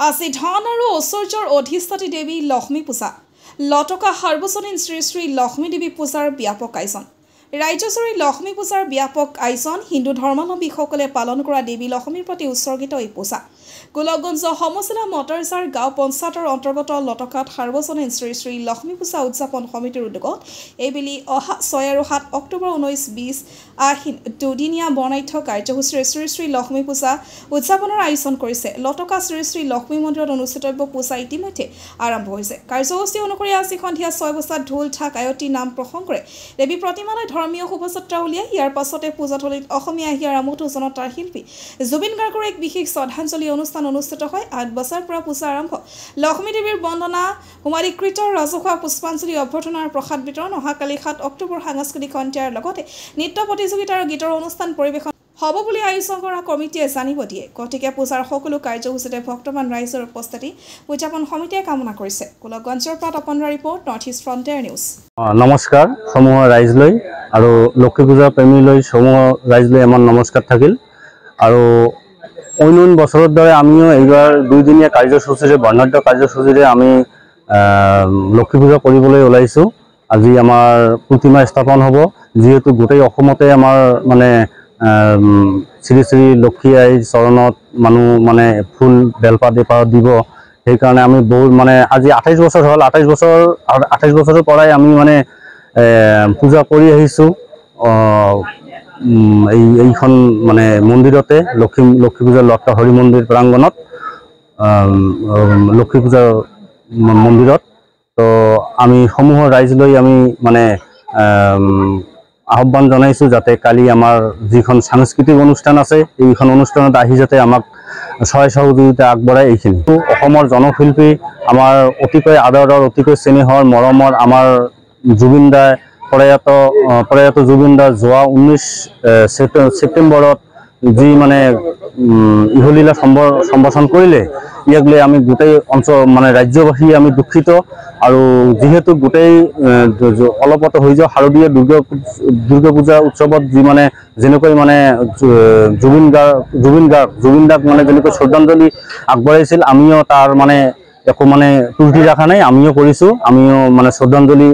আজি ধন আৰু ঐশ্বৰ্যৰ অধিষ্ঠাত্ৰী দেৱী লক্ষ্মী পূজা লটকা সাৰ্বজনীন শ্ৰী শ্ৰী লক্ষ্মী দেৱী পূজাৰ ব্যাপক আয়োজন ৰাজ্যজুৰি লক্ষ্মী পূজাৰ ব্যাপক আয়োজন হিন্দু ধৰ্মাৱলম্বীসকলে পালন কৰা দেৱী লক্ষ্মীৰ প্ৰতি উৎসৰ্গিত এই পূজা গোলকগঞ্জ সমজিলা মটৰজাৰ গাঁও পঞ্চায়তৰ অন্তৰ্গত লটকাত সাৰ্বজনীন শ্ৰী শ্ৰী লক্ষ্মী পূজা উদযাপন সমিতিৰ উদ্যোগত এইবেলি অহা 6 আৰু 7 অক্টোবৰ 19-20 আহিন দুদিনীয়া বৰ্ণাঢ্য কাৰ্যসূচীৰে শ্ৰী শ্ৰী লক্ষ্মী পূজা উদযাপনৰ আয়োজন কৰিছে লটকা শ্ৰী শ্ৰী লক্ষ্মী মন্দিৰত অনুষ্ঠিতব্য পূজা ইতিমধ্যে আৰম্ভ হৈছে কাৰ্যসূচী অনুসৰি আজি সন্ধিয়া 6 বজাত ঢোল ঢাক আয়তি নাম প্ৰসংগৰে দেৱী প্ৰতিমালৈ ধৰ্মীয় শোভাযাত্ৰা উলিয়াই ইয়াৰ পাছতে পূজাথলীত অসমীয়া হিয়াৰ আমোদ জনতাৰ শিল্পী জুবিন গাৰ্গৰ এক বিশেষ শ্ৰদ্ধাঞ্জলি অনুষ্ঠান অনুষ্ঠিত হয় 8 বজাৰ পৰা পূজা আৰম্ভ লক্ষ্মী দেৱীৰ বন্দনা হোমাৰিকৃত ৰাজহুৱা পুষ্পাঞ্জলি অভ্যৰ্থনাৰ প্ৰসাদ বিতৰণ অহাকালি 7 অক্টোবৰ সাংস্কৃতিক সন্ধিয়াৰ লগতে নৃত্য প্ৰতিযোগিতা আৰু গীতৰ অনুষ্ঠান পৰিৱেশন হ'ব বুলি আয়োজন কৰা কমিটিয়ে জানিব দিয়ে গতিকে পূজাৰ সকলো কাৰ্যসূচীতে ভক্তমান ৰাইজৰ উপস্থিতি উদযাপন সমিতিয়ে কামনা কৰিছে গোলকগঞ্জৰ পৰা Tapan report north east frontier news নমস্কাৰ সমূহ ৰাইজলৈ আৰু লক্ষ্মী পূজা প্ৰেমীলৈ সমূহ ৰাইজলৈ আমাৰ নমস্কাৰ থাকিল আৰু অন্য বছৰৰ দৰে আমিও এইবাৰ দুইদিনীয়া কাৰ্যসূচীৰে বৰ্ণাঢ্য কাৰ্যসূচীৰে আমি লক্ষ্মী পূজা কৰিবলৈ ওলাইছোঁ আজি আমাৰ প্ৰতিমা স্থাপন হ'ব যিহেতু গোটেই অসমতে আমাৰ মানে শ্ৰী শ্ৰী লক্ষ্মী আইৰ চৰণত মানুহ মানে ফুল বেলপাত দিব সেইকাৰণে আমি বহুত মানে আজি 28 বছৰ হ'ল 28 বছৰৰ পৰাই আমি মানে পূজা কৰি আহিছোঁ এইখন মানে মন্দিৰতে লক্ষ্মী পূজাৰ লটকা হৰি মন্দিৰ প্ৰাংগণত লক্ষ্মী পূজাৰ মন্দিৰত তো আমি সমূহ ৰাইজলৈ আমি মানে আহ্বান জনাইছোঁ যাতে কালি আমাৰ যিখন সাংস্কৃতিক অনুষ্ঠান আছে এইখন অনুষ্ঠানত আহি যাতে আমাক সহায় সহযোগিতা আগবঢ়ায় এইখিনি অসমৰ জনশিল্পী আমাৰ অতিকৈ আদৰৰ অতিকৈ চেনেহৰ মৰমৰ আমাৰ জুবিন দাই প্ৰয়াত জুবিন দা যোৱা 19 ছেপ্টেম্বৰত যি মানে ইহলীলা সম্ভাষণ কৰিলে ইয়াক লৈ আমি গোটেই অঞ্চল মানে ৰাজ্যবাসী আমি দুখিত আৰু যিহেতু গোটেই অলপতে হৈ যোৱা শাৰদীয় দুৰ্গা পূজা উৎসৱত যি মানে যেনেকৈ মানে জুবিন দাক মানে যেনেকৈ শ্ৰদ্ধাঞ্জলি আগবঢ়াইছিল আমিও তাৰ মানে একো মানে ত্ৰুটি ৰখা নাই আমিও কৰিছোঁ আমিও মানে শ্ৰদ্ধাঞ্জলি